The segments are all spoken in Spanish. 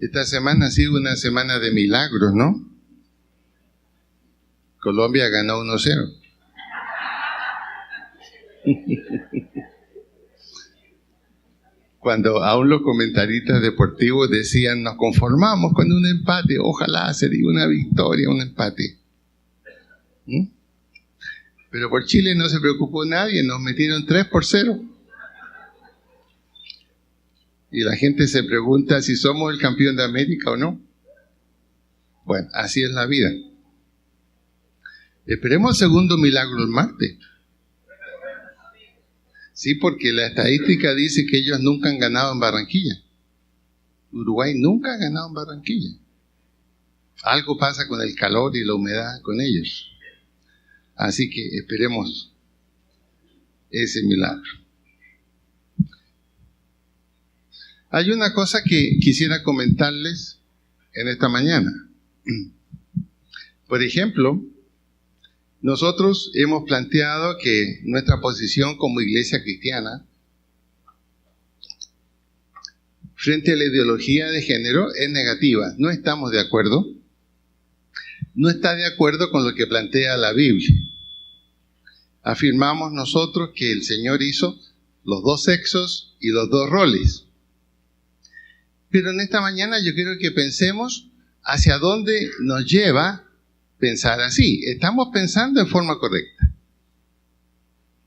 Esta semana ha sido una semana de milagros, ¿no? Colombia ganó 1-0. Cuando aún los comentaristas deportivos decían, nos conformamos con un empate, ojalá sería una victoria, un empate. Pero por Chile no se preocupó nadie, nos metieron 3-0. Y la gente se pregunta si somos el campeón de América o no. Bueno, así es la vida. Esperemos el segundo milagro el martes. Sí, porque la estadística dice que ellos nunca han ganado en Barranquilla. Uruguay nunca ha ganado en Barranquilla. Algo pasa con el calor y la humedad con ellos. Así que esperemos ese milagro. Hay una cosa que quisiera comentarles en esta mañana. Por ejemplo, nosotros hemos planteado que nuestra posición como iglesia cristiana frente a la ideología de género es negativa. No estamos de acuerdo. No está de acuerdo con lo que plantea la Biblia. Afirmamos nosotros que el Señor hizo los dos sexos y los dos roles. Pero en esta mañana yo quiero que pensemos hacia dónde nos lleva pensar así. Estamos pensando en forma correcta.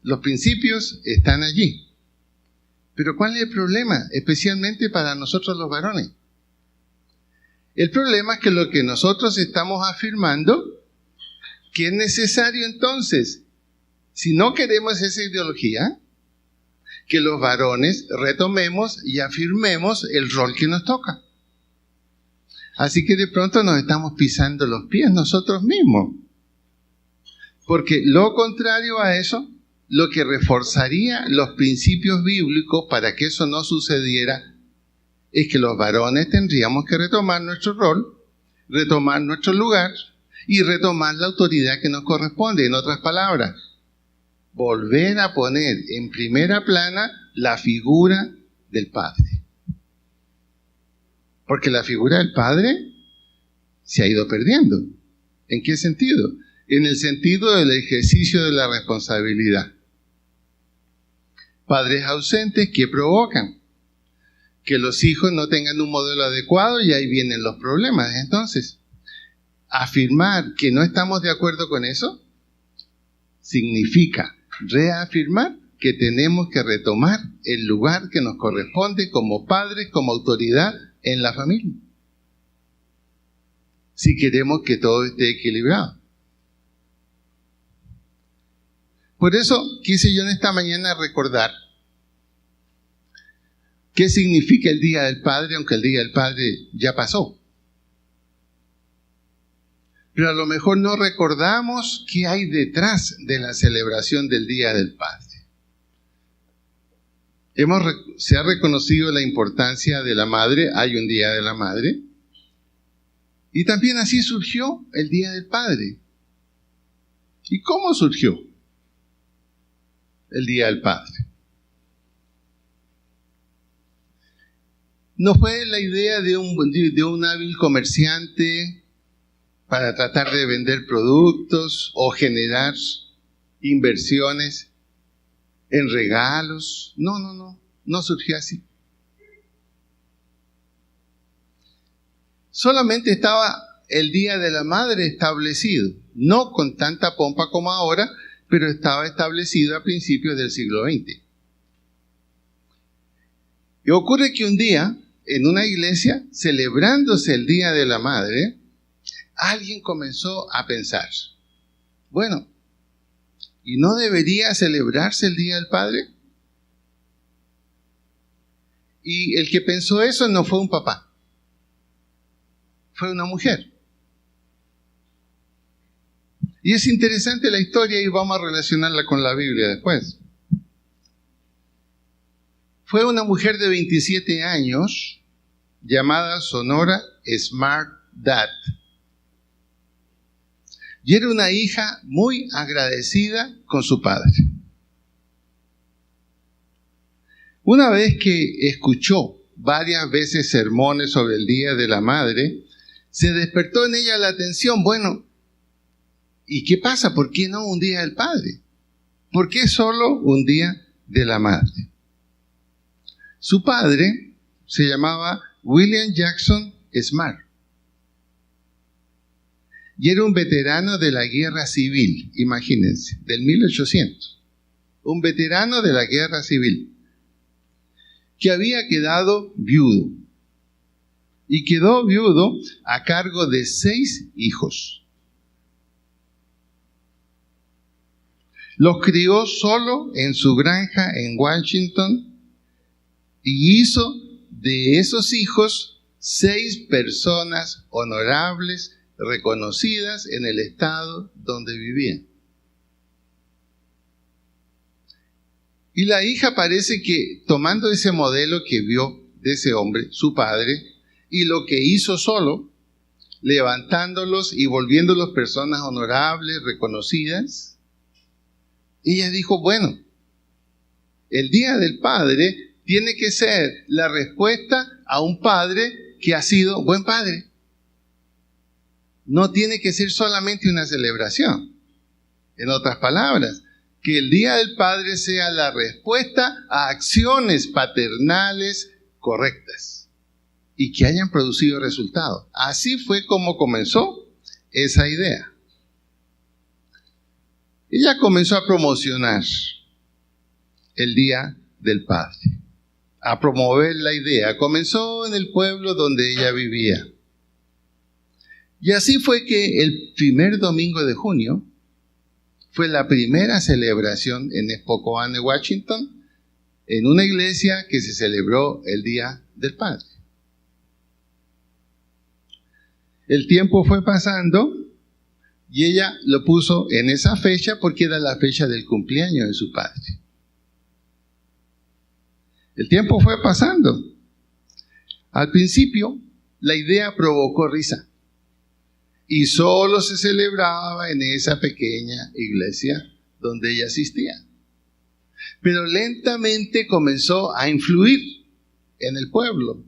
Los principios están allí. Pero ¿cuál es el problema? Especialmente para nosotros los varones. El problema es que lo que nosotros estamos afirmando, que es necesario entonces, si no queremos esa ideología, que los varones retomemos y afirmemos el rol que nos toca. Así que de pronto nos estamos pisando los pies nosotros mismos. Porque lo contrario a eso, lo que reforzaría los principios bíblicos para que eso no sucediera, es que los varones tendríamos que retomar nuestro rol, retomar nuestro lugar y retomar la autoridad que nos corresponde. En otras palabras, volver a poner en primera plana la figura del Padre. Porque la figura del Padre se ha ido perdiendo. ¿En qué sentido? En el sentido del ejercicio de la responsabilidad. Padres ausentes que provocan que los hijos no tengan un modelo adecuado y ahí vienen los problemas. Entonces, afirmar que no estamos de acuerdo con eso significa reafirmar que tenemos que retomar el lugar que nos corresponde como padres, como autoridad en la familia. Si queremos que todo esté equilibrado. Por eso quise yo en esta mañana recordar qué significa el Día del Padre, aunque el Día del Padre ya pasó. Pero a lo mejor no recordamos qué hay detrás de la celebración del Día del Padre. Se ha reconocido la importancia de la madre, hay un Día de la Madre, y también así surgió el Día del Padre. ¿Y cómo surgió el Día del Padre? No fue la idea de un hábil comerciante para tratar de vender productos o generar inversiones en regalos. No surgió así. Solamente estaba el Día de la Madre establecido, no con tanta pompa como ahora, pero estaba establecido a principios del siglo XX. Y ocurre que un día, en una iglesia, celebrándose el Día de la Madre, alguien comenzó a pensar, bueno, ¿y no debería celebrarse el Día del Padre? Y el que pensó eso no fue un papá, fue una mujer. Y es interesante la historia y vamos a relacionarla con la Biblia después. Fue una mujer de 27 años llamada Sonora Smart Dad. Y era una hija muy agradecida con su padre. Una vez que escuchó varias veces sermones sobre el Día de la Madre, se despertó en ella la atención. Bueno, ¿y qué pasa? ¿Por qué no un Día del Padre? ¿Por qué solo un Día de la Madre? Su padre se llamaba William Jackson Smart y era un veterano de la guerra civil, imagínense, del 1800. Un veterano de la guerra civil que había quedado viudo. Y quedó viudo a cargo de 6 hijos. Los crió solo en su granja en Washington y hizo de esos hijos 6 personas honorables, reconocidas en el estado donde vivían. Y la hija parece que, tomando ese modelo que vio de ese hombre, su padre, y lo que hizo solo, levantándolos y volviéndolos personas honorables, reconocidas, ella dijo, bueno, el Día del Padre tiene que ser la respuesta a un padre que ha sido buen padre. No tiene que ser solamente una celebración. En otras palabras, que el Día del Padre sea la respuesta a acciones paternales correctas y que hayan producido resultados. Así fue como comenzó esa idea. Ella comenzó a promocionar el Día del Padre, a promover la idea. Comenzó en el pueblo donde ella vivía. Y así fue que el primer domingo de junio fue la primera celebración en Spokane, Washington, en una iglesia que se celebró el Día del Padre. El tiempo fue pasando y ella lo puso en esa fecha porque era la fecha del cumpleaños de su padre. El tiempo fue pasando. Al principio, la idea provocó risa. Y solo se celebraba en esa pequeña iglesia donde ella asistía. Pero lentamente comenzó a influir en el pueblo.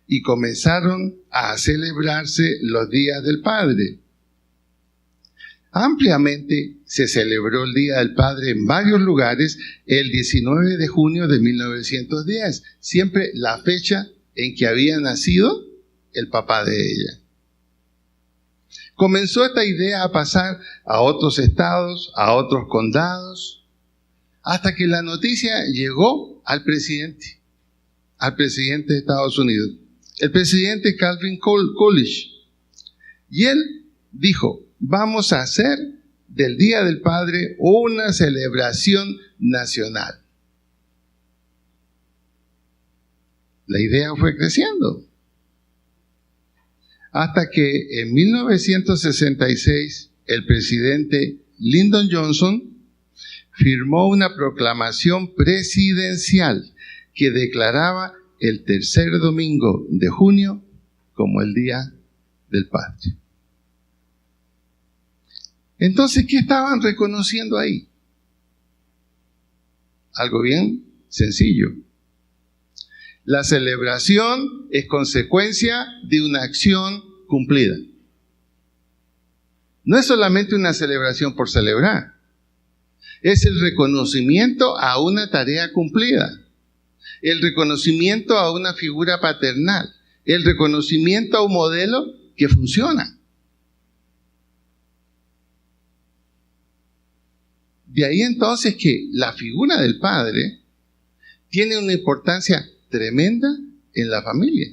Y comenzaron a celebrarse los días del Padre. Ampliamente se celebró el Día del Padre en varios lugares el 19 de junio de 1910, siempre la fecha en que había nacido el papá de ella. Comenzó esta idea a pasar a otros estados, a otros condados, hasta que la noticia llegó al presidente de Estados Unidos, el presidente Calvin Coolidge. Y él dijo, vamos a hacer del Día del Padre una celebración nacional. La idea fue creciendo. Hasta que en 1966 el presidente Lyndon Johnson firmó una proclamación presidencial que declaraba el tercer domingo de junio como el Día del Padre. Entonces, ¿qué estaban reconociendo ahí? Algo bien sencillo. La celebración es consecuencia de una acción cumplida. No es solamente una celebración por celebrar. Es el reconocimiento a una tarea cumplida. El reconocimiento a una figura paternal. El reconocimiento a un modelo que funciona. De ahí entonces que la figura del padre tiene una importancia tremenda en la familia.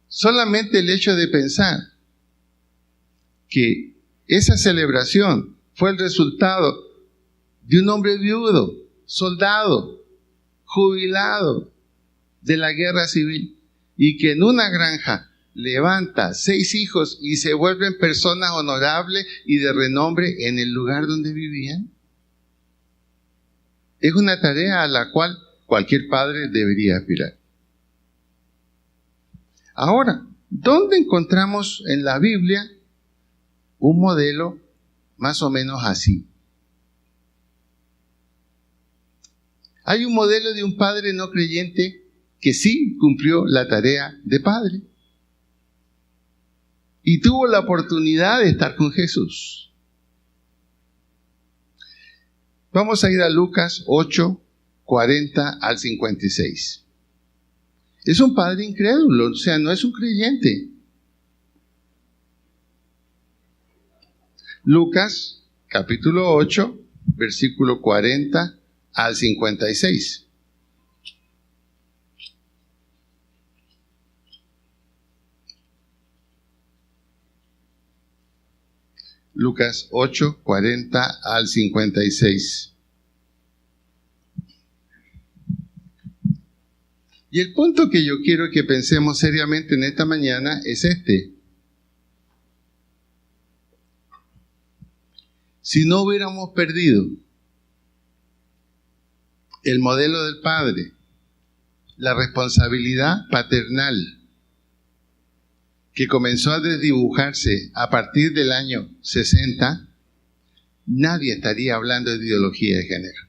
Solamente el hecho de pensar que esa celebración fue el resultado de un hombre viudo, soldado, jubilado de la guerra civil, y que en una granja levanta 6 hijos y se vuelven personas honorables y de renombre en el lugar donde vivían, es una tarea a la cual cualquier padre debería aspirar. Ahora, ¿dónde encontramos en la Biblia un modelo más o menos así? Hay un modelo de un padre no creyente que sí cumplió la tarea de padre. Y tuvo la oportunidad de estar con Jesús. Vamos a ir a Lucas 8, 40 al 56. Es un padre incrédulo, o sea, no es un creyente. Lucas, capítulo 8, versículo 40 al 56. Lucas 8, 40 al 56. Y el punto que yo quiero que pensemos seriamente en esta mañana es este. Si no hubiéramos perdido el modelo del padre, la responsabilidad paternal, que comenzó a desdibujarse a partir del año 60, nadie estaría hablando de ideología de género.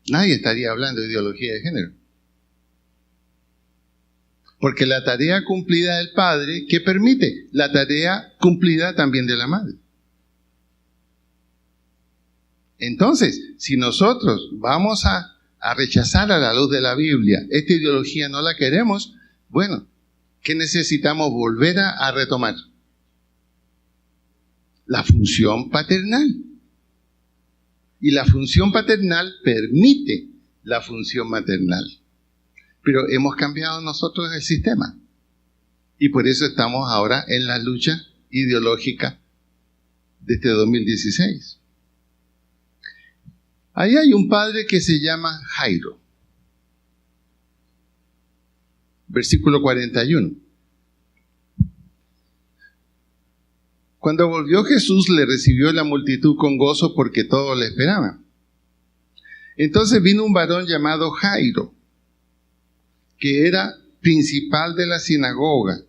Nadie estaría hablando de ideología de género. Porque la tarea cumplida del padre, ¿qué permite? La tarea cumplida también de la madre. Entonces, si nosotros vamos a rechazar a la luz de la Biblia, esta ideología no la queremos, bueno, ¿qué necesitamos volver a retomar? La función paternal. Y la función paternal permite la función maternal. Pero hemos cambiado nosotros el sistema. Y por eso estamos ahora en la lucha ideológica de este 2016. Ahí hay un padre que se llama Jairo. Versículo 41. Cuando volvió Jesús, le recibió la multitud con gozo porque todos le esperaban. Entonces vino un varón llamado Jairo, que era principal de la sinagoga,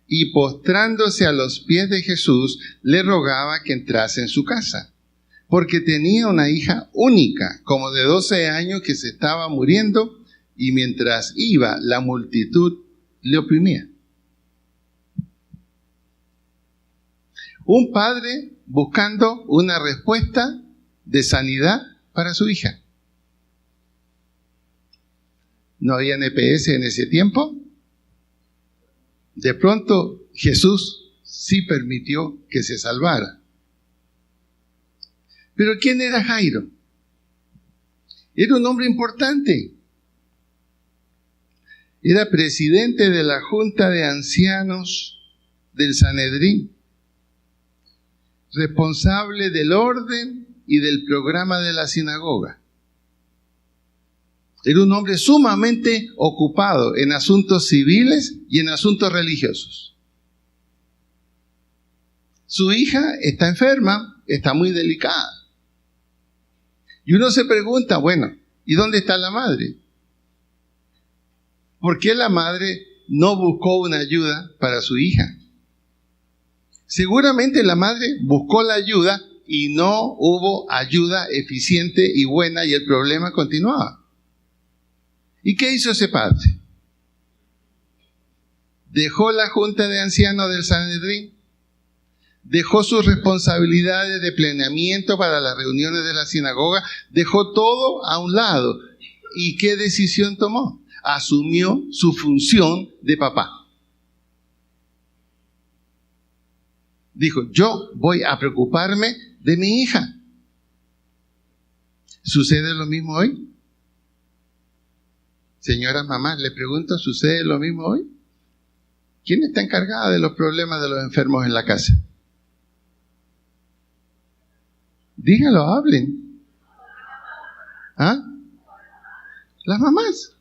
y postrándose a los pies de Jesús, le rogaba que entrase en su casa, porque tenía una hija única, como de 12 años, que se estaba muriendo, y mientras iba, la multitud le oprimía. Un padre buscando una respuesta de sanidad para su hija. ¿No había EPS en ese tiempo? De pronto Jesús sí permitió que se salvara. Pero ¿quién era Jairo? Era un hombre importante. Era presidente de la Junta de Ancianos del Sanedrín, responsable del orden y del programa de la sinagoga. Era un hombre sumamente ocupado en asuntos civiles y en asuntos religiosos. Su hija está enferma, está muy delicada. Y uno se pregunta, bueno, ¿y dónde está la madre? ¿Por qué la madre no buscó una ayuda para su hija? Seguramente la madre buscó la ayuda y no hubo ayuda eficiente y buena y el problema continuaba. ¿Y qué hizo ese padre? Dejó la junta de ancianos del Sanedrín, dejó sus responsabilidades de planeamiento para las reuniones de la sinagoga, dejó todo a un lado. ¿Y qué decisión tomó? Asumió su función de papá. Dijo, yo voy a preocuparme de mi hija. ¿Sucede lo mismo hoy? Señoras mamás, le pregunto, ¿sucede lo mismo hoy? ¿Quién está encargada de los problemas de los enfermos en la casa? Dígalo, hablen. ¿Ah? Las mamás.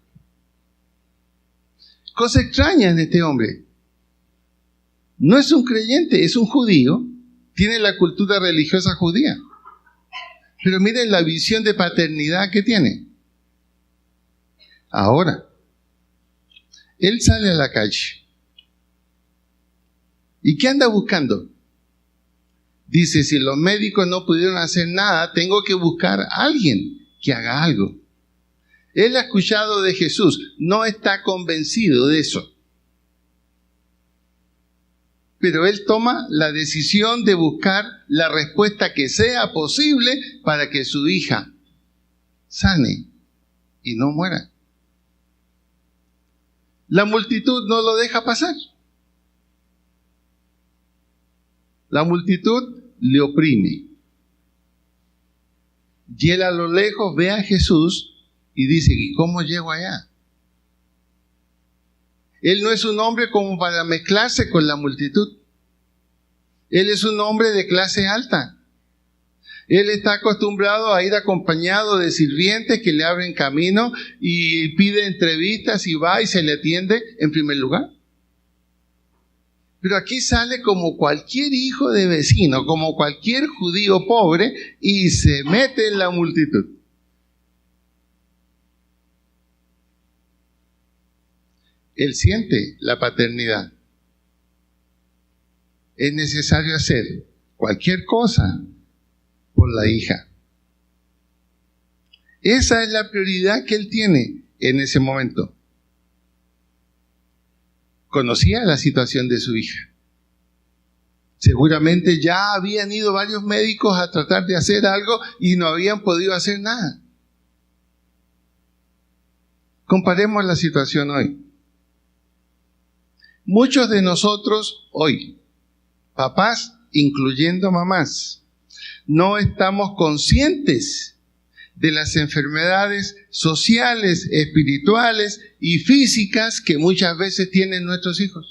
Cosa extraña en este hombre. No es un creyente, es un judío. Tiene la cultura religiosa judía. Pero miren la visión de paternidad que tiene. Ahora, él sale a la calle. ¿Y qué anda buscando? Dice, si los médicos no pudieron hacer nada, tengo que buscar a alguien que haga algo. Él ha escuchado de Jesús, no está convencido de eso. Pero él toma la decisión de buscar la respuesta que sea posible para que su hija sane y no muera. La multitud no lo deja pasar. La multitud le oprime. Y él a lo lejos ve a Jesús y dice, ¿y cómo llego allá? Él no es un hombre como para mezclarse con la multitud. Él es un hombre de clase alta. Él está acostumbrado a ir acompañado de sirvientes que le abren camino y pide entrevistas y va y se le atiende en primer lugar. Pero aquí sale como cualquier hijo de vecino, como cualquier judío pobre y se mete en la multitud. Él siente la paternidad. Es necesario hacer cualquier cosa por la hija. Esa es la prioridad que él tiene en ese momento. Conocía la situación de su hija. Seguramente ya habían ido varios médicos a tratar de hacer algo y no habían podido hacer nada. Comparemos la situación hoy. Muchos de nosotros hoy, papás, incluyendo mamás, no estamos conscientes de las enfermedades sociales, espirituales y físicas que muchas veces tienen nuestros hijos.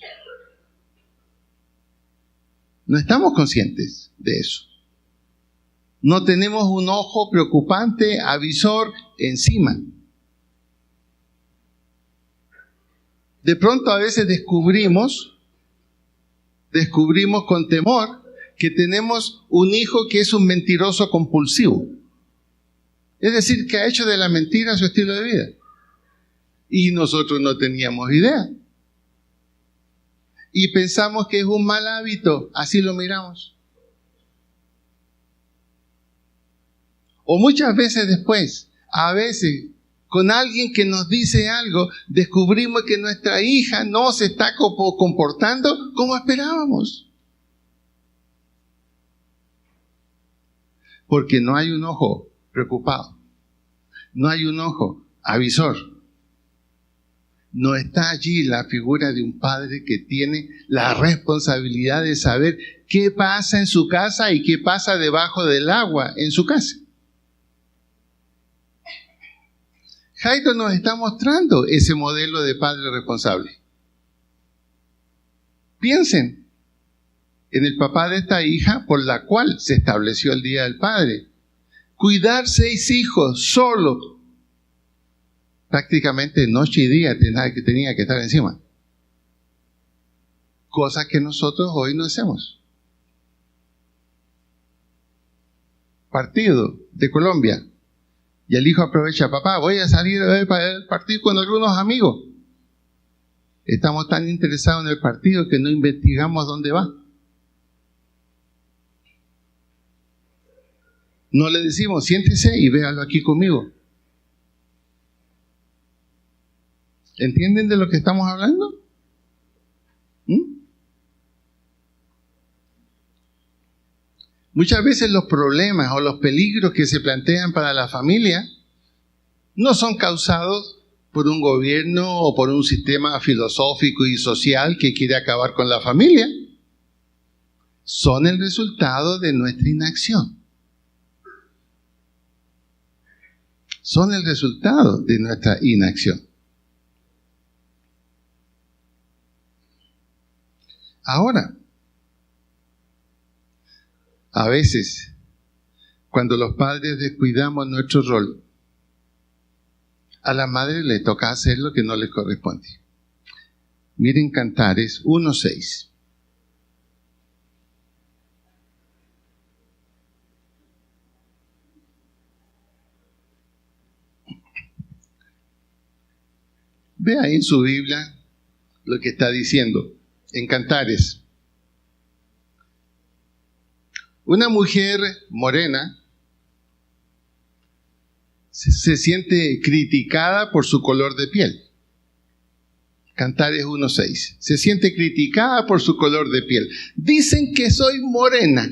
No estamos conscientes de eso. No tenemos un ojo preocupante, avisor, encima. De pronto a veces descubrimos con temor que tenemos un hijo que es un mentiroso compulsivo. Es decir, que ha hecho de la mentira su estilo de vida. Y nosotros no teníamos idea. Y pensamos que es un mal hábito, así lo miramos. O muchas veces después, a veces, con alguien que nos dice algo, descubrimos que nuestra hija no se está comportando como esperábamos. Porque no hay un ojo preocupado. No hay un ojo avisor. No está allí la figura de un padre que tiene la responsabilidad de saber qué pasa en su casa y qué pasa debajo del agua en su casa. Jairo nos está mostrando ese modelo de padre responsable. Piensen en el papá de esta hija por la cual se estableció el Día del Padre. Cuidar 6 hijos solo, prácticamente noche y día tenía que estar encima. Cosas que nosotros hoy no hacemos. Partido de Colombia. Y el hijo aprovecha, papá, voy a salir a ver el partido con algunos amigos. Estamos tan interesados en el partido que no investigamos dónde va. No le decimos, siéntese y véalo aquí conmigo. ¿Entienden de lo que estamos hablando? Muchas veces los problemas o los peligros que se plantean para la familia no son causados por un gobierno o por un sistema filosófico y social que quiere acabar con la familia. Son el resultado de nuestra inacción. Son el resultado de nuestra inacción. Ahora, a veces, cuando los padres descuidamos nuestro rol, a la madre le toca hacer lo que no le corresponde. Miren Cantares 1:6. Ve ahí en su Biblia lo que está diciendo en Cantares. Una mujer morena se siente criticada por su color de piel. Cantares 1:6. Se siente criticada por su color de piel. Dicen que soy morena.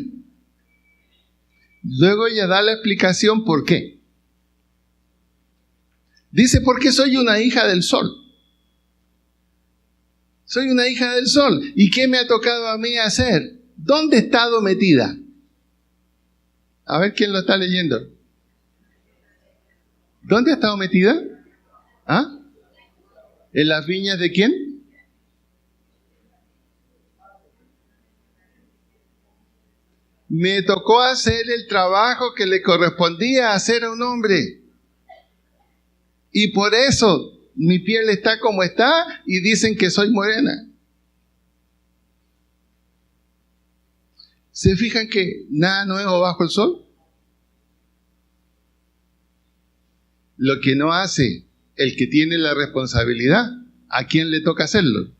Luego ella da la explicación por qué. Dice, porque soy una hija del sol. Soy una hija del sol. ¿Y qué me ha tocado a mí hacer? ¿Dónde he estado metida? A ver quién lo está leyendo. ¿Dónde ha estado metida? ¿Ah? ¿En las viñas de quién? Me tocó hacer el trabajo que le correspondía hacer a un hombre. Y por eso mi piel está como está y dicen que soy morena. ¿Se fijan que nada nuevo bajo el sol? Lo que no hace el que tiene la responsabilidad, ¿a quién le toca hacerlo?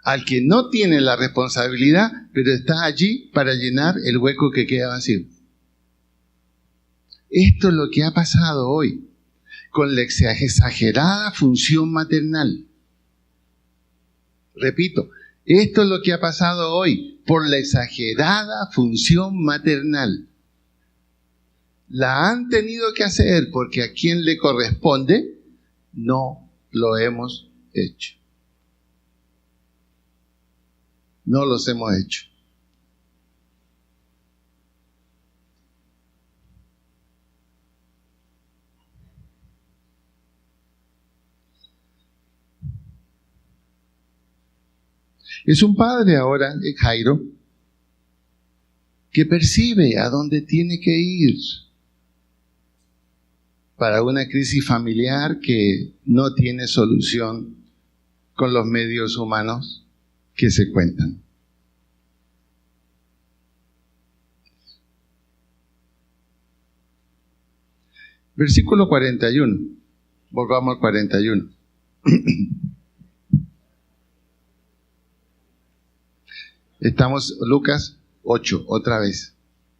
Al que no tiene la responsabilidad, pero está allí para llenar el hueco que queda vacío. Esto es lo que ha pasado hoy con la exagerada función maternal. Repito, esto es lo que ha pasado hoy por la exagerada función maternal. La han tenido que hacer porque a quien le corresponde no lo hemos hecho. No los hemos hecho. Es un padre ahora, Jairo, que percibe a dónde tiene que ir para una crisis familiar que no tiene solución con los medios humanos que se cuentan. Versículo 41. Volvamos al 41. Estamos Lucas 8, otra vez.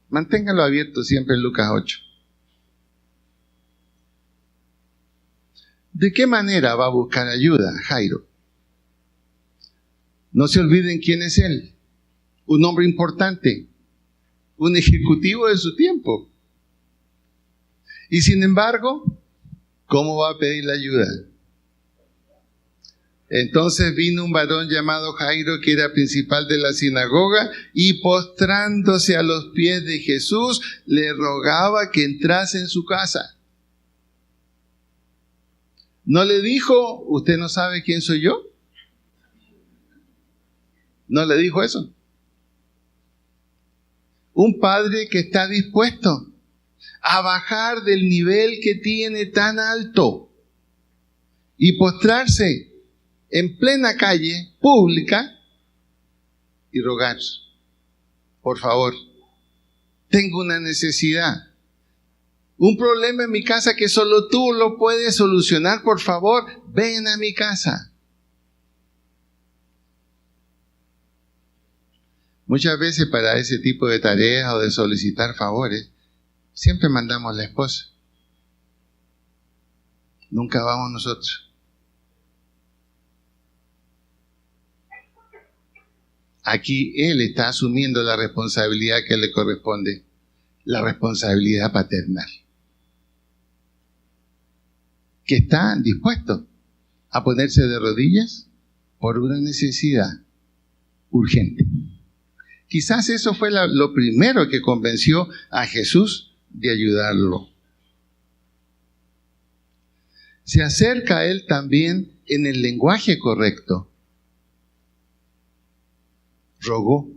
Manténgalo abierto siempre en Lucas 8. ¿De qué manera va a buscar ayuda Jairo? No se olviden quién es él. Un hombre importante, un ejecutivo de su tiempo. Y sin embargo, ¿cómo va a pedir la ayuda? Entonces vino un varón llamado Jairo, que era principal de la sinagoga, y postrándose a los pies de Jesús, le rogaba que entrase en su casa. ¿No le dijo, usted no sabe quién soy yo? ¿No le dijo eso? Un padre que está dispuesto a bajar del nivel que tiene tan alto y postrarse en plena calle pública y rogar, por favor, tengo una necesidad, un problema en mi casa que solo tú lo puedes solucionar, por favor, ven a mi casa. Muchas veces para ese tipo de tareas o de solicitar favores, siempre mandamos a la esposa. Nunca vamos nosotros. Aquí él está asumiendo la responsabilidad que le corresponde, la responsabilidad paternal. Que está dispuesto a ponerse de rodillas por una necesidad urgente. Quizás eso fue lo primero que convenció a Jesús de ayudarlo. Se acerca a él también en el lenguaje correcto. Rogó,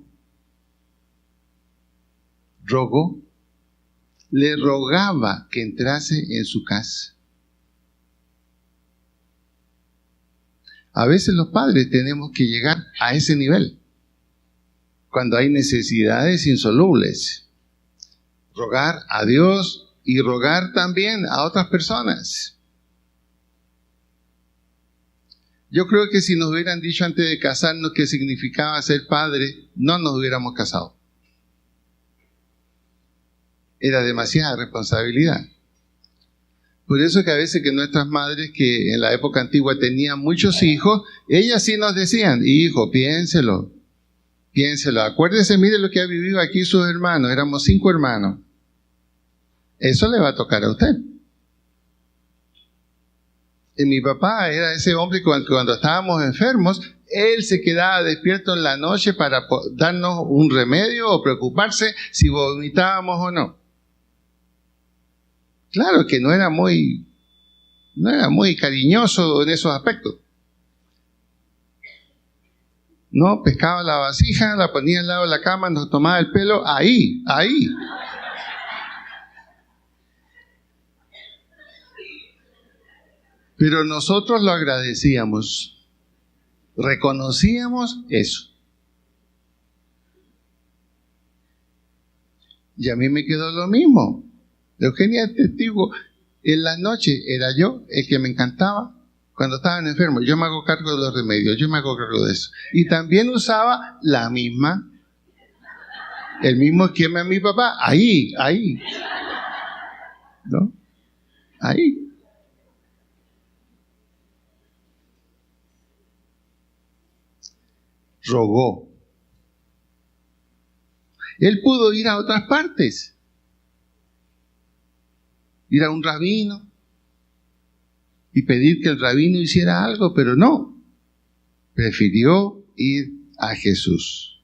le rogaba que entrase en su casa. A veces los padres tenemos que llegar a ese nivel, cuando hay necesidades insolubles. Rogar a Dios y rogar también a otras personas. Yo creo que si nos hubieran dicho antes de casarnos qué significaba ser padre, no nos hubiéramos casado. Era demasiada responsabilidad. Por eso que a veces que nuestras madres, que en la época antigua tenían muchos hijos, ellas sí nos decían, hijo, piénselo, acuérdese, mire lo que ha vivido aquí sus hermanos, éramos 5 hermanos. Eso le va a tocar a usted. Y mi papá era ese hombre que cuando estábamos enfermos, él se quedaba despierto en la noche para darnos un remedio o preocuparse si vomitábamos o no. Claro que no era muy cariñoso en esos aspectos. No, pescaba la vasija, la ponía al lado de la cama, nos tomaba el pelo, ahí. Pero nosotros lo agradecíamos, reconocíamos eso. Y a mí me quedó lo mismo. Eugenia es testigo. En las noches era yo el que me encantaba cuando estaban enfermos. Yo me hago cargo de los remedios, yo me hago cargo de eso. Y también usaba el mismo esquema de mi papá. Ahí. ¿No? Ahí. Rogó. Él pudo ir a otras partes, ir a un rabino y pedir que el rabino hiciera algo, pero no, prefirió ir a Jesús.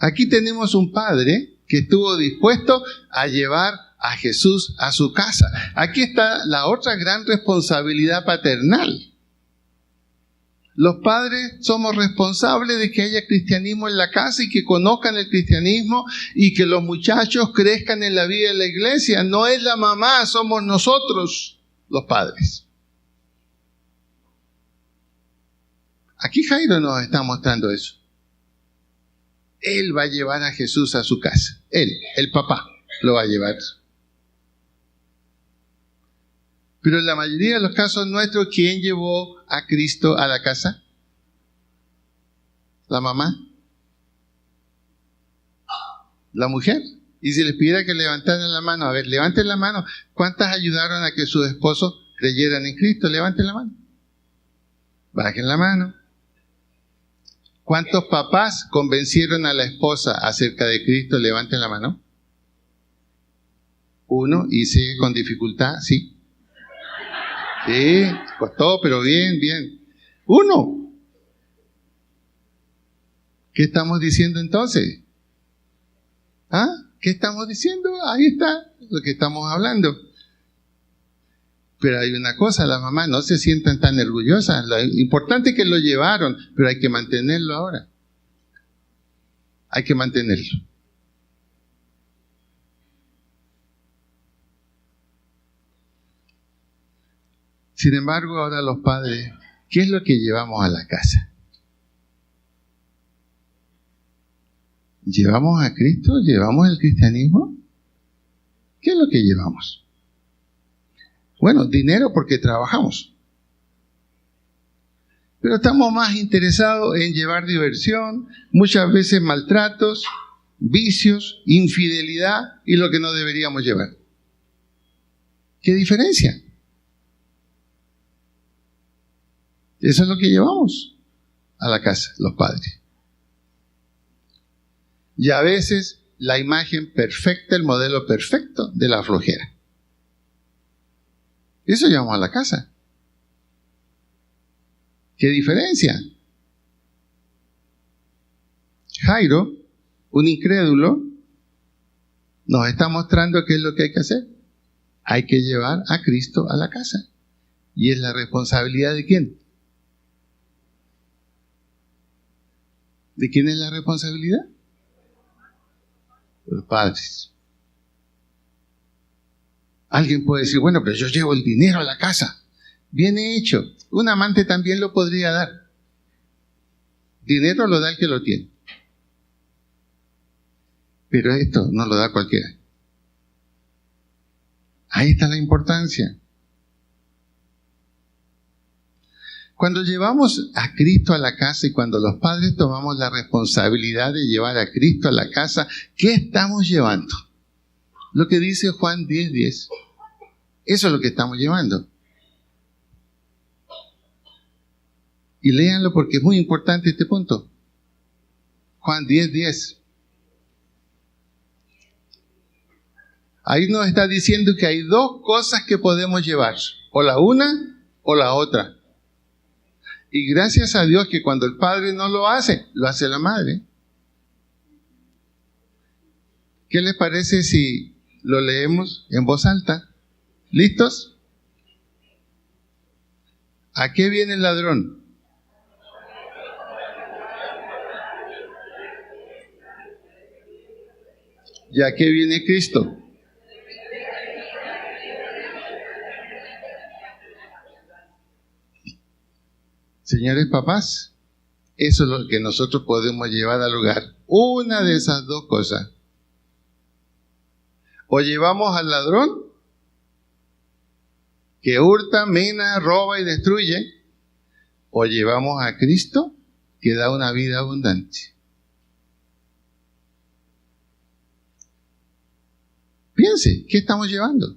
Aquí tenemos un padre que estuvo dispuesto a llevar a Jesús a su casa. Aquí está la otra gran responsabilidad paternal. Los padres somos responsables de que haya cristianismo en la casa y que conozcan el cristianismo y que los muchachos crezcan en la vida de la iglesia. No es la mamá, somos nosotros los padres. Aquí Jairo nos está mostrando eso. Él va a llevar a Jesús a su casa. Él, el papá, lo va a llevar. Pero en la mayoría de los casos nuestros, ¿quién llevó a Cristo a la casa? ¿La mamá? ¿La mujer? Y si les pidiera que levantaran la mano, a ver, levanten la mano. ¿Cuántas ayudaron a que sus esposos creyeran en Cristo? Levanten la mano. Bajen la mano. ¿Cuántos papás convencieron a la esposa acerca de Cristo? Levanten la mano. 1, y sigue con dificultad, ¿sí? Sí, costó, pero bien. 1. ¿Qué estamos diciendo entonces? ¿Ah? ¿Qué estamos diciendo? Ahí está lo que estamos hablando. Pero hay una cosa, las mamás no se sientan tan orgullosas. Lo importante es que lo llevaron, pero hay que mantenerlo ahora. Hay que mantenerlo. Sin embargo, ahora los padres, ¿qué es lo que llevamos a la casa? ¿Llevamos a Cristo? ¿Llevamos el cristianismo? ¿Qué es lo que llevamos? Bueno, dinero porque trabajamos. Pero estamos más interesados en llevar diversión, muchas veces maltratos, vicios, infidelidad y lo que no deberíamos llevar. ¿Qué diferencia? Eso es lo que llevamos a la casa, los padres. Y a veces la imagen perfecta, el modelo perfecto de la flojera. Eso llevamos a la casa. ¿Qué diferencia? Jairo, un incrédulo, nos está mostrando qué es lo que hay que hacer. Hay que llevar a Cristo a la casa. ¿Y es la responsabilidad de quién? ¿De quién es la responsabilidad? De los padres. Alguien puede decir, bueno, pero yo llevo el dinero a la casa. Bien hecho. Un amante también lo podría dar. Dinero lo da el que lo tiene. Pero esto no lo da cualquiera. Ahí está la importancia. Cuando llevamos a Cristo a la casa y cuando los padres tomamos la responsabilidad de llevar a Cristo a la casa, ¿qué estamos llevando? lo que dice Juan 10:10. Eso es lo que estamos llevando. Y léanlo porque es muy importante este punto. Juan 10:10. Ahí nos está diciendo que hay dos cosas que podemos llevar, o la una o la otra. Y gracias a Dios que cuando el padre no lo hace la madre. ¿Qué les parece si lo leemos en voz alta? ¿Listos? ¿A qué viene el ladrón? ¿Y a qué viene Cristo? Señores papás, eso es lo que nosotros podemos llevar al hogar. Una de esas dos cosas. O llevamos al ladrón, que hurta, mina, roba y destruye, o llevamos a Cristo, que da una vida abundante. Piense, ¿qué estamos llevando?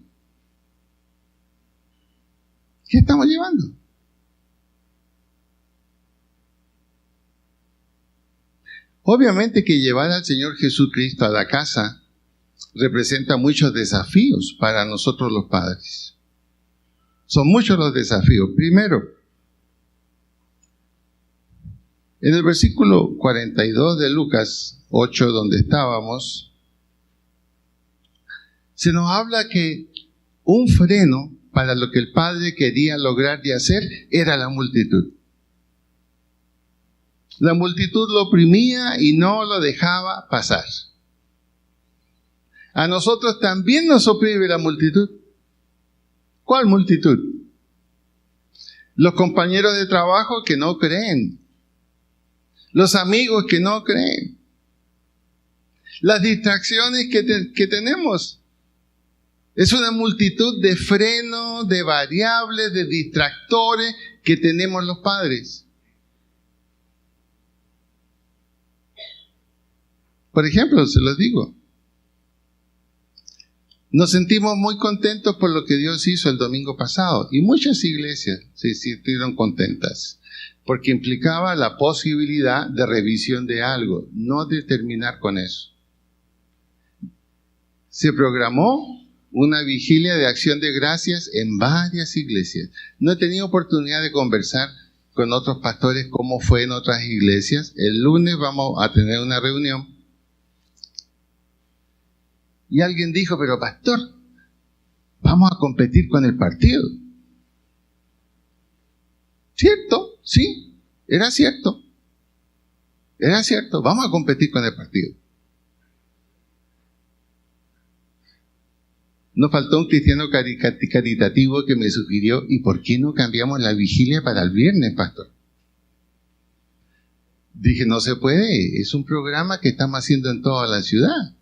¿Qué estamos llevando? Obviamente que llevar al Señor Jesucristo a la casa representa muchos desafíos para nosotros los padres. Son muchos los desafíos. Primero, en el versículo 42 de Lucas 8, donde estábamos, se nos habla que un freno para lo que el padre quería lograr y hacer era la multitud. La multitud lo oprimía y no lo dejaba pasar. A nosotros también nos oprime la multitud. ¿Cuál multitud? Los compañeros de trabajo que no creen. Los amigos que no creen. Las distracciones que tenemos. Es una multitud de frenos, de variables, de distractores que tenemos los padres. Por ejemplo, se los digo, nos sentimos muy contentos por lo que Dios hizo el domingo pasado y muchas iglesias se sintieron contentas porque implicaba la posibilidad de revisión de algo, no de terminar con eso. Se programó una vigilia de acción de gracias en varias iglesias. No he tenido oportunidad de conversar con otros pastores cómo fue en otras iglesias. El lunes vamos a tener una reunión. Y alguien dijo, pero pastor, vamos a competir con el partido. ¿Cierto? Sí, era cierto. Era cierto, vamos a competir con el partido. Nos faltó un cristiano caritativo que me sugirió, ¿y por qué no cambiamos la vigilia para el viernes, pastor? Dije, no se puede, es un programa que estamos haciendo en toda la ciudad.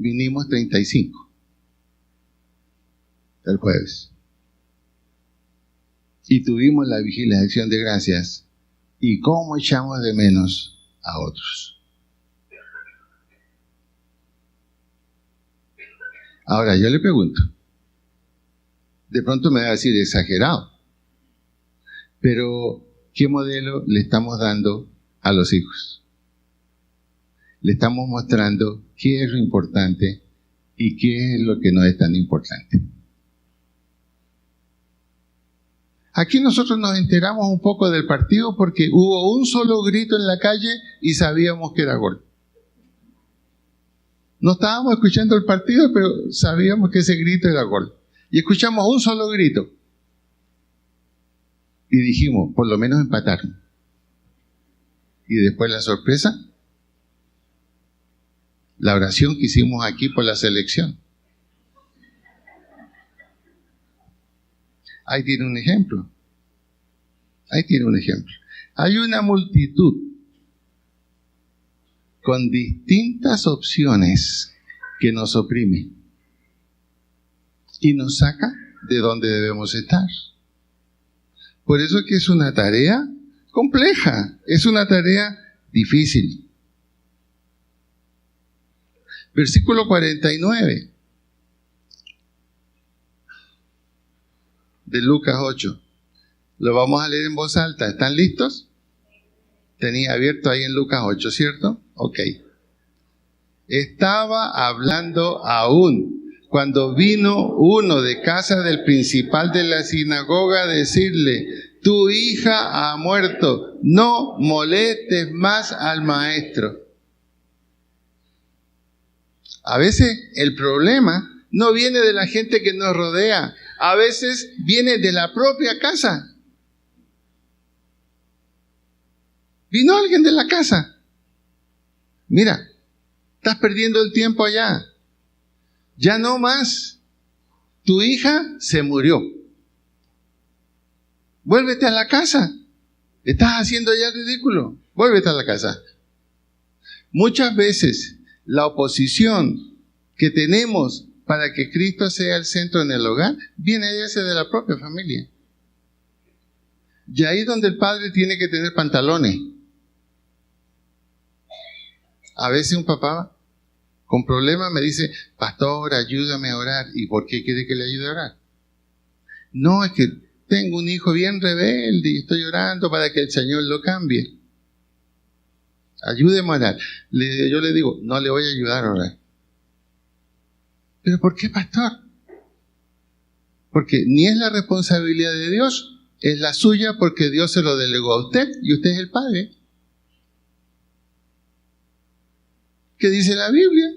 Vinimos 35 el jueves y tuvimos la vigilia de acción de gracias y cómo echamos de menos a otros. Ahora yo le pregunto, de pronto me va a decir exagerado, pero ¿qué modelo le estamos dando a los hijos? Le estamos mostrando qué es lo importante y qué es lo que no es tan importante. Aquí nosotros nos enteramos un poco del partido porque hubo un solo grito en la calle y sabíamos que era gol. No estábamos escuchando el partido, pero sabíamos que ese grito era gol. Y escuchamos un solo grito. Y dijimos, por lo menos empataron. Y después la sorpresa, la oración que hicimos aquí por la selección. Ahí tiene un ejemplo. Ahí tiene un ejemplo. Hay una multitud con distintas opciones que nos oprime y nos saca de donde debemos estar. Por eso es que es una tarea compleja, es una tarea difícil. Versículo 49 de Lucas 8. Lo vamos a leer en voz alta. ¿Están listos? Tenía abierto ahí en Lucas 8, ¿cierto? Ok. Estaba hablando aún cuando vino uno de casa del principal de la sinagoga a decirle: tu hija ha muerto, no molestes más al maestro. A veces el problema no viene de la gente que nos rodea, a veces viene de la propia casa. Vino alguien de la casa. Mira, estás perdiendo el tiempo allá. Ya no más. Tu hija se murió. Vuélvete a la casa. Estás haciendo ya el ridículo. Vuélvete a la casa. Muchas veces la oposición que tenemos para que Cristo sea el centro en el hogar viene de la propia familia. Y ahí es donde el padre tiene que tener pantalones. A veces un papá con problemas me dice: pastor, ayúdame a orar. ¿Y por qué quiere que le ayude a orar? No, es que tengo un hijo bien rebelde y estoy orando para que el Señor lo cambie. Ayúdeme a orar. Yo le digo: no le voy a ayudar a orar. ¿Pero por qué, pastor? Porque ni es la responsabilidad de Dios, es la suya, porque Dios se lo delegó a usted y usted es el padre. ¿Qué dice la Biblia?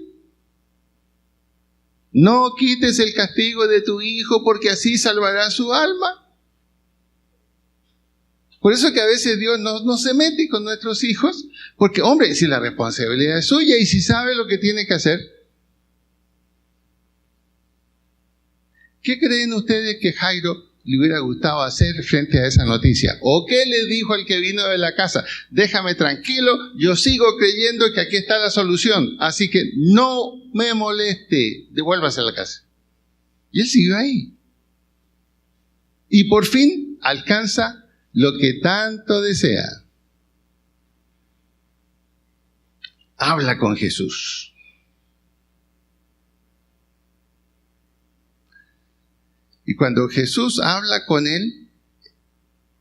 No quites el castigo de tu hijo, porque así salvará su alma. Por eso que a veces Dios no se mete con nuestros hijos, porque, hombre, si la responsabilidad es suya y si sabe lo que tiene que hacer. ¿Qué creen ustedes que Jairo le hubiera gustado hacer frente a esa noticia? ¿O qué le dijo al que vino de la casa? Déjame tranquilo, yo sigo creyendo que aquí está la solución, así que no me moleste, devuélvase a la casa. Y él siguió ahí. Y por fin alcanza lo que tanto desea. Habla con Jesús. Y cuando Jesús habla con él,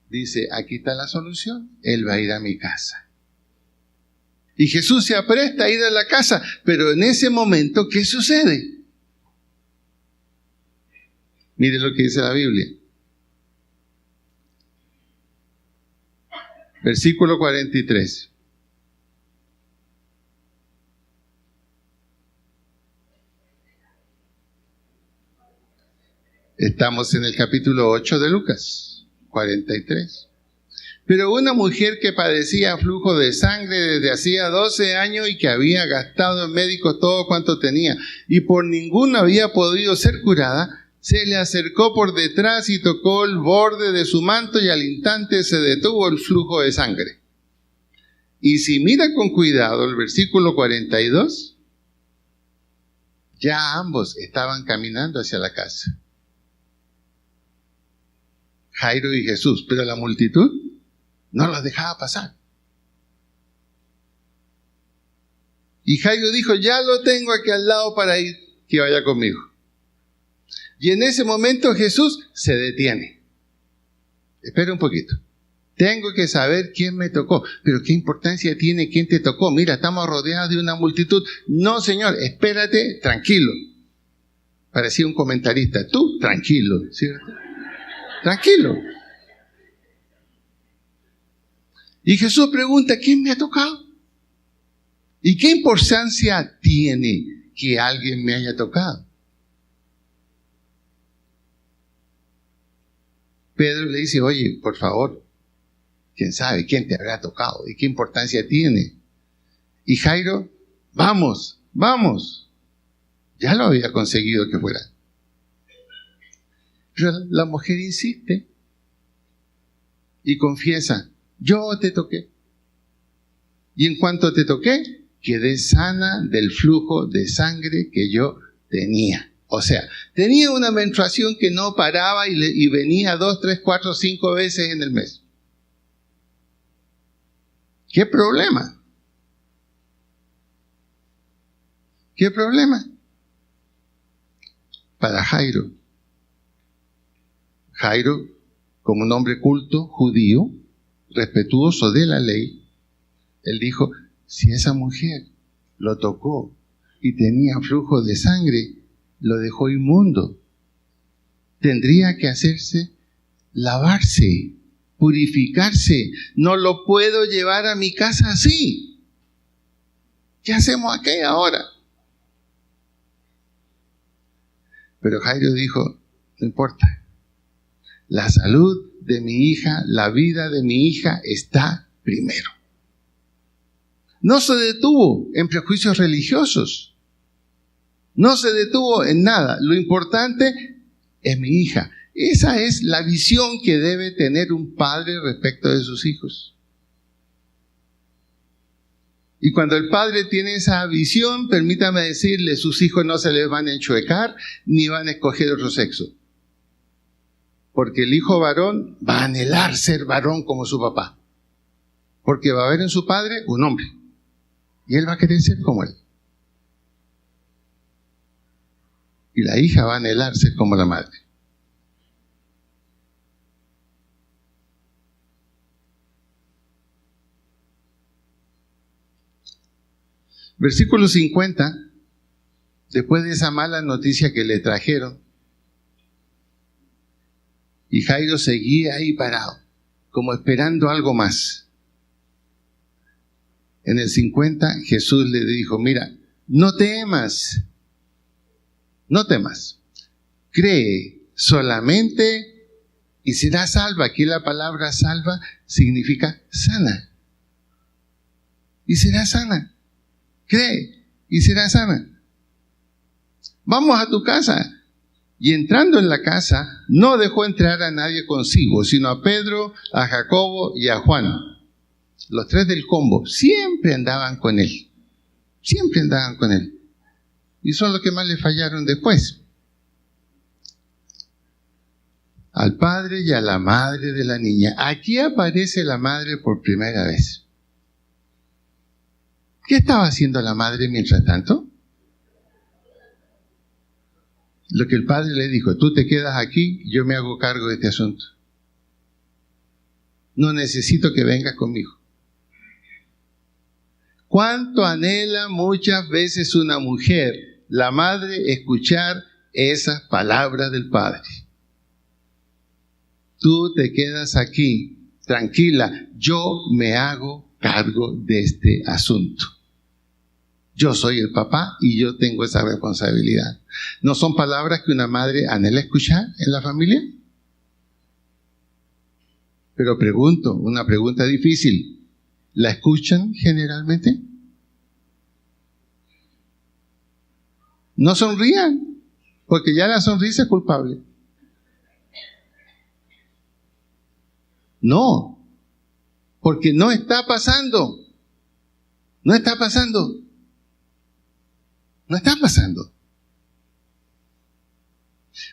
dice: aquí está la solución, él va a ir a mi casa. Y Jesús se apresta a ir a la casa, pero en ese momento, ¿qué sucede? Mire lo que dice la Biblia. Versículo 43. Estamos en el capítulo 8 de Lucas, 43. Pero una mujer que padecía flujo de sangre desde hacía 12 años y que había gastado en médicos todo cuanto tenía y por ninguno había podido ser curada, se le acercó por detrás y tocó el borde de su manto y al instante se detuvo el flujo de sangre. Y si mira con cuidado el versículo 42, ya ambos estaban caminando hacia la casa. Jairo y Jesús, pero la multitud no los dejaba pasar. Y Jairo dijo: ya lo tengo aquí al lado para ir, que vaya conmigo. Y en ese momento Jesús se detiene. Espera un poquito. Tengo que saber quién me tocó. Pero ¿qué importancia tiene quién te tocó? Mira, estamos rodeados de una multitud. No, Señor, espérate, tranquilo. Parecía un comentarista. Tú, tranquilo, ¿cierto? Tranquilo. Y Jesús pregunta: ¿quién me ha tocado? ¿Y qué importancia tiene que alguien me haya tocado? Pedro le dice: oye, por favor, ¿quién sabe quién te habrá tocado? ¿Y qué importancia tiene? Y Jairo: vamos, vamos. Ya lo había conseguido que fuera. Pero la mujer insiste y confiesa: yo te toqué. Y en cuanto te toqué, quedé sana del flujo de sangre que yo tenía. O sea, tenía una menstruación que no paraba y venía 2, 3, 4, 5 veces en el mes. ¿Qué problema? ¿Qué problema? Para Jairo. Jairo, como un hombre culto, judío, respetuoso de la ley, él dijo, si esa mujer lo tocó y tenía flujo de sangre, lo dejó inmundo. Tendría que lavarse, purificarse. No lo puedo llevar a mi casa así. ¿Qué hacemos aquí ahora? Pero Jairo dijo, no importa. La salud de mi hija, la vida de mi hija está primero. No se detuvo en prejuicios religiosos. No se detuvo en nada. Lo importante es mi hija. Esa es la visión que debe tener un padre respecto de sus hijos. Y cuando el padre tiene esa visión, permítame decirle, sus hijos no se les van a enchuecar ni van a escoger otro sexo. Porque el hijo varón va a anhelar ser varón como su papá. Porque va a ver en su padre un hombre. Y él va a querer ser como él. Y la hija va a anhelar ser como la madre. Versículo 50, después de esa mala noticia que le trajeron, y Jairo seguía ahí parado, como esperando algo más. En el 50, Jesús le dijo, mira, no temas, cree solamente y serás salva. Aquí la palabra salva significa sana. Y serás sana. Cree y serás sana. Vamos a tu casa. Y entrando en la casa, no dejó entrar a nadie consigo, sino a Pedro, a Jacobo y a Juan. Los tres del combo siempre andaban con él. Siempre andaban con él. Y son los que más le fallaron después. Al padre y a la madre de la niña. Aquí aparece la madre por primera vez. ¿Qué estaba haciendo la madre mientras tanto? Lo que el padre le dijo, tú te quedas aquí, yo me hago cargo de este asunto. No necesito que vengas conmigo. ¿Cuánto anhela muchas veces una mujer, la madre, escuchar esas palabras del padre? Tú te quedas aquí, tranquila, yo me hago cargo de este asunto. Yo soy el papá y yo tengo esa responsabilidad. ¿No son palabras que una madre anhela escuchar en la familia? Pero pregunto, una pregunta difícil. ¿La escuchan generalmente? No sonrían, porque ya la sonrisa es culpable. No, porque no está pasando. No está pasando. No está pasando.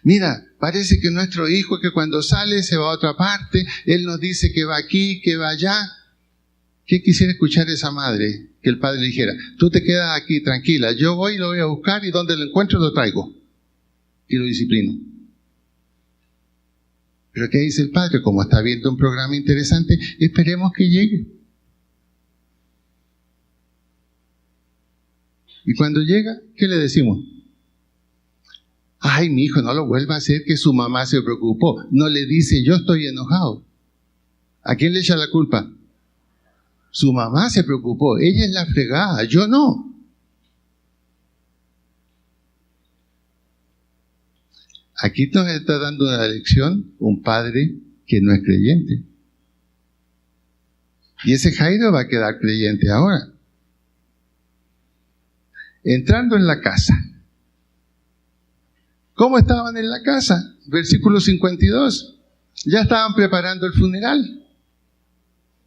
Mira, parece que nuestro hijo que cuando sale se va a otra parte, él nos dice que va aquí, que va allá. ¿Qué quisiera escuchar esa madre? Que el padre le dijera, tú te quedas aquí tranquila, yo voy y lo voy a buscar y donde lo encuentro lo traigo. Y lo disciplino. Pero ¿qué dice el padre? Como está viendo un programa interesante, esperemos que llegue. Y cuando llega, ¿qué le decimos? Ay, mi hijo, no lo vuelva a hacer, que su mamá se preocupó. No le dice, yo estoy enojado. ¿A quién le echa la culpa? Su mamá se preocupó, ella es la fregada, yo no. Aquí nos está dando una lección un padre que no es creyente. Y ese Jairo va a quedar creyente ahora. Entrando en la casa. ¿Cómo estaban en la casa? Versículo 52. Ya estaban preparando el funeral.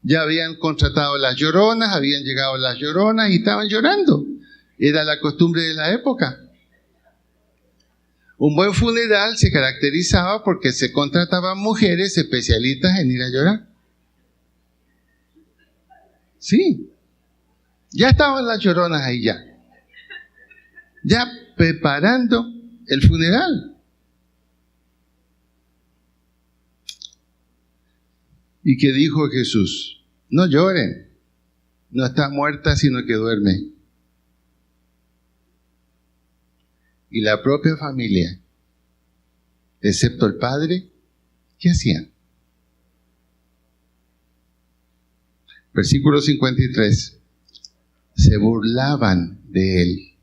Ya habían contratado las lloronas, habían llegado las lloronas y estaban llorando. Era la costumbre de la época. Un buen funeral se caracterizaba porque se contrataban mujeres especialistas en ir a llorar. Sí. Ya estaban las lloronas ahí ya. ya preparando el funeral. ¿Y qué dijo Jesús? No lloren, no está muerta sino que duerme. Y la propia familia, excepto el padre, ¿qué hacían? Versículo 53. Se burlaban de él,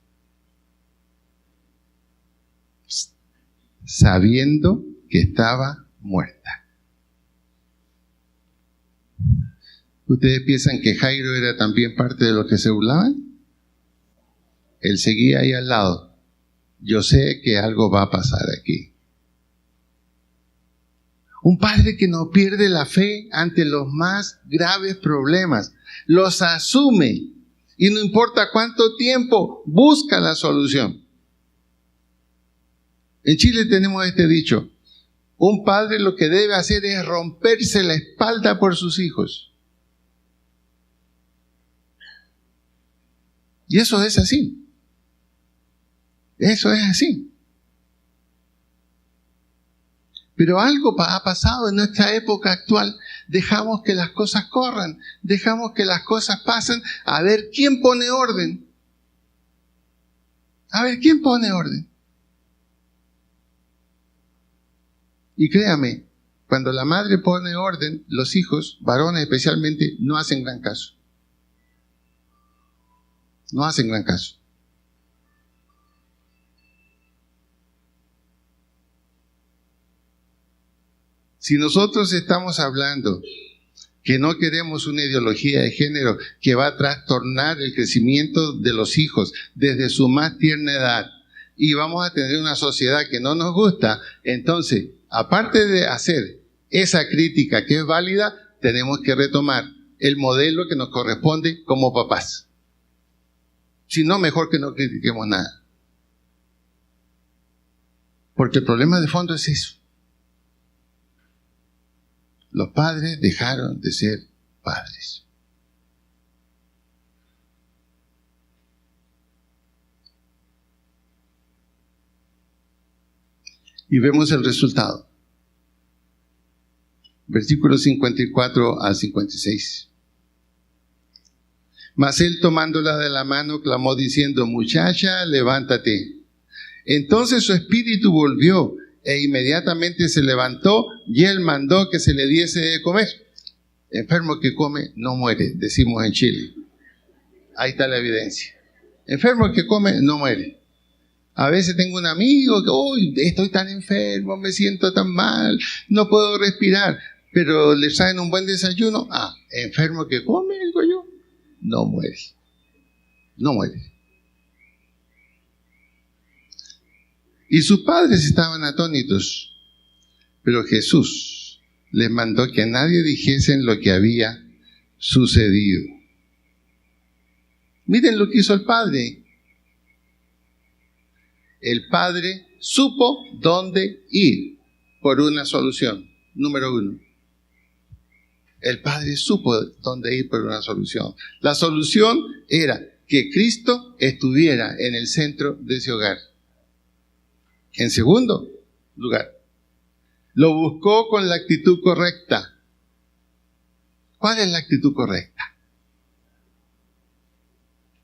sabiendo que estaba muerta. ¿Ustedes piensan que Jairo era también parte de los que se burlaban? Él seguía ahí al lado. Yo sé que algo va a pasar aquí. Un padre que no pierde la fe ante los más graves problemas, los asume y no importa cuánto tiempo, busca la solución. En Chile tenemos este dicho: un padre lo que debe hacer es romperse la espalda por sus hijos. Y eso es así. Eso es así. Pero algo ha pasado en nuestra época actual. Dejamos que las cosas corran, dejamos que las cosas pasen, a ver quién pone orden. A ver quién pone orden. Y créame, cuando la madre pone orden, los hijos, varones especialmente, no hacen gran caso. No hacen gran caso. Si nosotros estamos hablando que no queremos una ideología de género que va a trastornar el crecimiento de los hijos desde su más tierna edad y vamos a tener una sociedad que no nos gusta, entonces, aparte de hacer esa crítica que es válida, tenemos que retomar el modelo que nos corresponde como papás. Si no, mejor que no critiquemos nada. Porque el problema de fondo es eso. Los padres dejaron de ser padres. Y vemos el resultado. Versículos 54 al 56. Mas él, tomándola de la mano, clamó diciendo: muchacha, levántate. Entonces su espíritu volvió, e inmediatamente se levantó, y él mandó que se le diese de comer. Enfermo que come no muere, decimos en Chile. Ahí está la evidencia. Enfermo que come no muere. A veces tengo un amigo que, uy, estoy tan enfermo, me siento tan mal, no puedo respirar, pero le traen un buen desayuno. Enfermo que come, digo yo, no muere. No muere. Y sus padres estaban atónitos, pero Jesús les mandó que a nadie dijesen lo que había sucedido. Miren lo que hizo el padre. El padre supo dónde ir por una solución. Número 1. El padre supo dónde ir por una solución. La solución era que Cristo estuviera en el centro de ese hogar. En segundo lugar, lo buscó con la actitud correcta. ¿Cuál es la actitud correcta?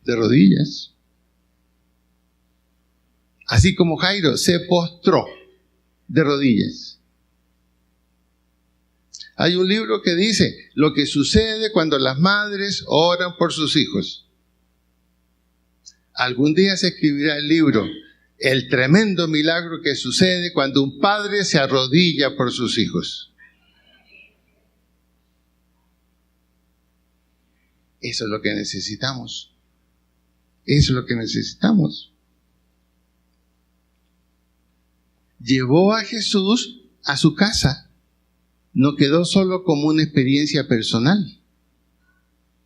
De rodillas. Así como Jairo se postró de rodillas. Hay un libro que dice lo que sucede cuando las madres oran por sus hijos. Algún día se escribirá el libro El tremendo milagro que sucede cuando un padre se arrodilla por sus hijos. Eso es lo que necesitamos. Eso es lo que necesitamos. Llevó a Jesús a su casa. No quedó solo como una experiencia personal.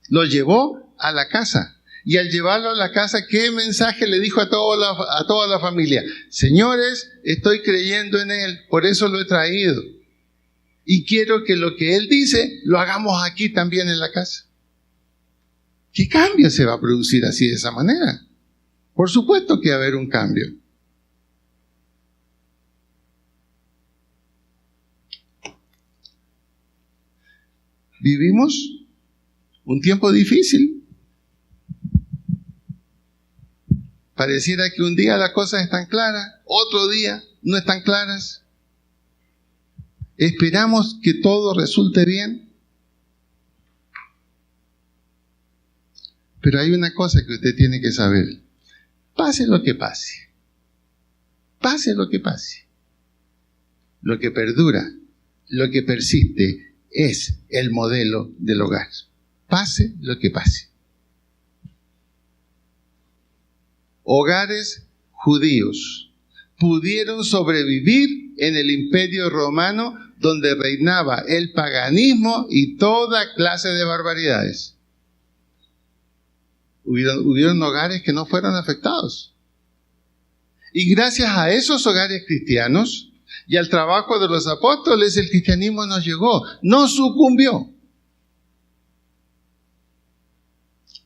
Lo llevó a la casa. Y al llevarlo a la casa, ¿qué mensaje le dijo a toda la familia? Señores, estoy creyendo en Él, por eso lo he traído. Y quiero que lo que Él dice, lo hagamos aquí también en la casa. ¿Qué cambio se va a producir así de esa manera? Por supuesto que va a haber un cambio. Vivimos un tiempo difícil. Pareciera que un día las cosas están claras, otro día no están claras. Esperamos que todo resulte bien. Pero hay una cosa que usted tiene que saber. Pase lo que pase. Pase lo que pase. Lo que perdura, lo que persiste, es el modelo del hogar. Pase lo que pase. Hogares judíos pudieron sobrevivir en el Imperio Romano, donde reinaba el paganismo y toda clase de barbaridades. Hubieron hogares que no fueron afectados. Y gracias a esos hogares cristianos y al trabajo de los apóstoles, el cristianismo nos llegó, no sucumbió.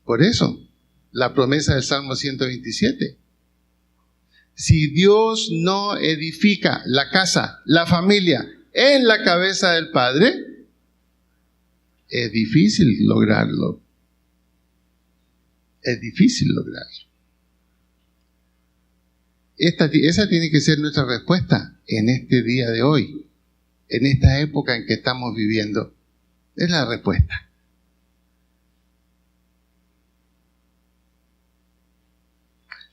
Por eso, la promesa del Salmo 127. Si Dios no edifica la casa, la familia, en la cabeza del Padre, es difícil lograrlo. Es difícil lograrlo. Esa tiene que ser nuestra respuesta en este día de hoy, en esta época en que estamos viviendo. Es la respuesta.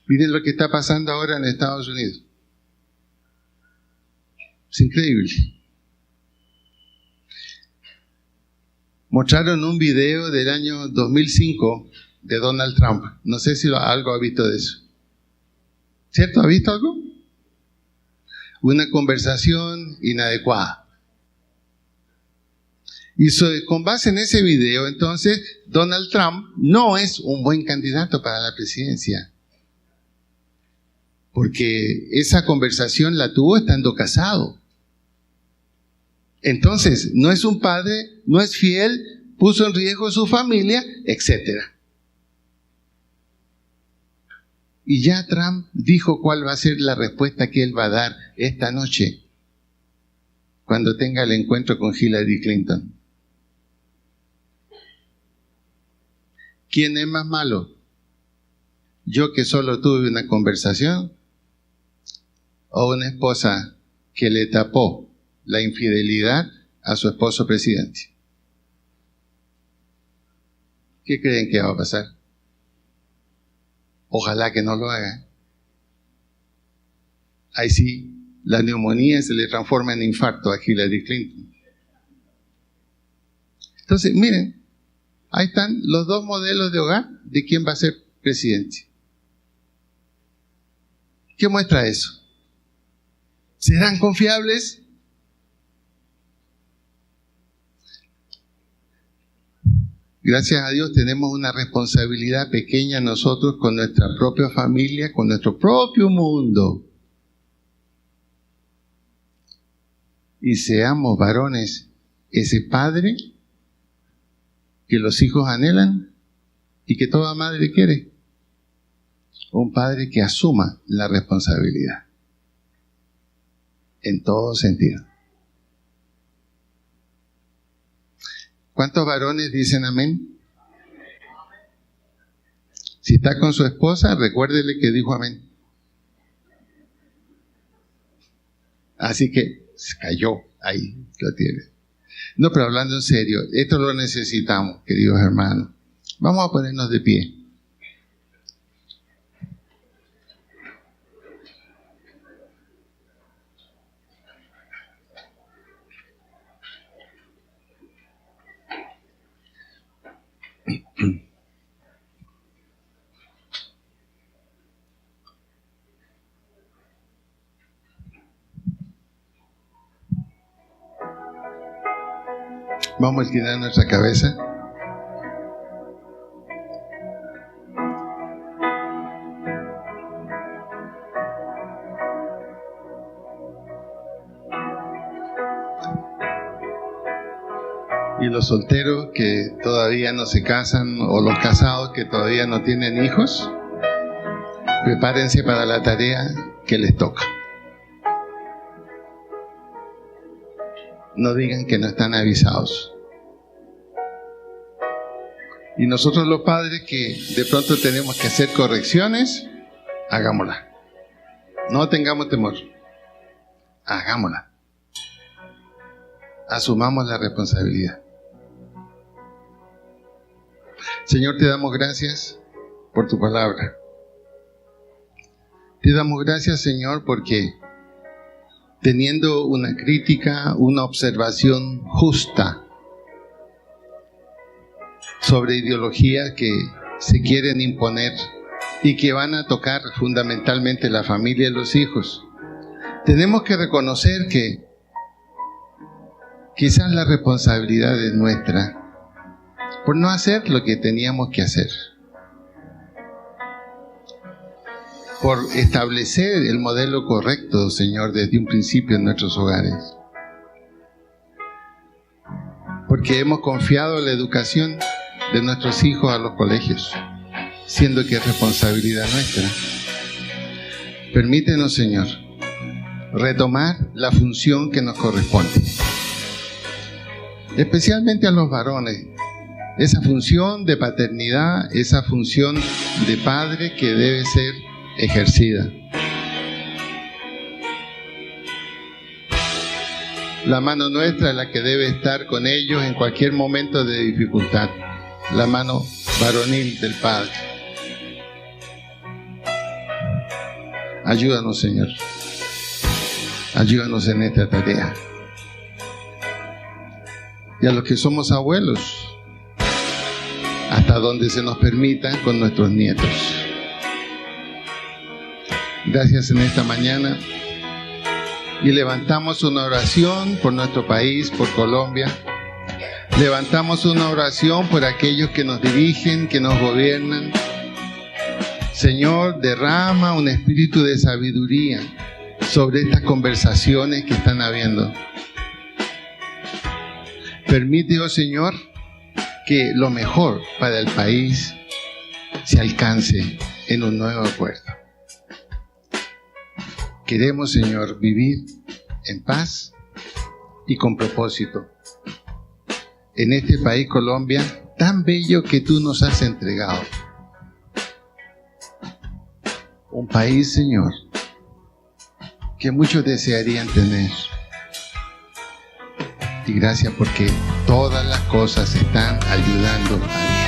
Miren lo que está pasando ahora en Estados Unidos. Es increíble. Mostraron un video del año 2005 de Donald Trump. No sé si algo ha visto de eso. ¿Cierto? ¿Ha visto algo? Una conversación inadecuada. Y con base en ese video, entonces, Donald Trump no es un buen candidato para la presidencia. Porque esa conversación la tuvo estando casado. Entonces, no es un padre, no es fiel, puso en riesgo su familia, etc. Y ya Trump dijo cuál va a ser la respuesta que él va a dar esta noche, cuando tenga el encuentro con Hillary Clinton. ¿Quién es más malo? ¿Yo que solo tuve una conversación? ¿O una esposa que le tapó la infidelidad a su esposo presidente? ¿Qué creen que va a pasar? Ojalá que no lo haga. Ahí sí, la neumonía se le transforma en infarto a Hillary Clinton. Entonces, miren, ahí están los dos modelos de hogar de quién va a ser presidente. ¿Qué muestra eso? ¿Serán confiables? Gracias a Dios tenemos una responsabilidad pequeña nosotros con nuestra propia familia, con nuestro propio mundo. Y seamos varones, ese padre que los hijos anhelan y que toda madre quiere. Un padre que asuma la responsabilidad. En todo sentido. ¿Cuántos varones dicen amén? Si está con su esposa, recuérdele que dijo amén. Así que se cayó, ahí lo tiene. No, pero hablando en serio, esto lo necesitamos, queridos hermanos. Vamos a ponernos de pie. Vamos a inclinar nuestra cabeza. Y los solteros que todavía no se casan, o los casados que todavía no tienen hijos, prepárense para la tarea que les toca. No digan que no están avisados. Y nosotros los padres que de pronto tenemos que hacer correcciones, hagámoslas. No tengamos temor. Hagámoslas. Asumamos la responsabilidad. Señor, te damos gracias por tu palabra. Te damos gracias, Señor, porque teniendo una crítica, una observación justa sobre ideologías que se quieren imponer y que van a tocar fundamentalmente la familia y los hijos, tenemos que reconocer que quizás la responsabilidad es nuestra por no hacer lo que teníamos que hacer, por establecer el modelo correcto, Señor, desde un principio en nuestros hogares, porque hemos confiado la educación de nuestros hijos a los colegios, siendo que es responsabilidad nuestra. Permítenos, Señor, retomar la función que nos corresponde, especialmente a los varones, esa función de paternidad, esa función de padre que debe ser ejercida. La mano nuestra es la que debe estar con ellos en cualquier momento de dificultad, la mano varonil del Padre. Ayúdanos, Señor. Ayúdanos en esta tarea. Y a los que somos abuelos, hasta donde se nos permita con nuestros nietos. Gracias en esta mañana. Y levantamos una oración por nuestro país, por Colombia. Levantamos una oración por aquellos que nos dirigen, que nos gobiernan. Señor, derrama un espíritu de sabiduría sobre estas conversaciones que están habiendo. Permite, oh Señor, que lo mejor para el país se alcance en un nuevo acuerdo. Queremos, Señor, vivir en paz y con propósito en este país, Colombia, tan bello que tú nos has entregado. Un país, Señor, que muchos desearían tener. Y gracias porque todas las cosas están ayudando a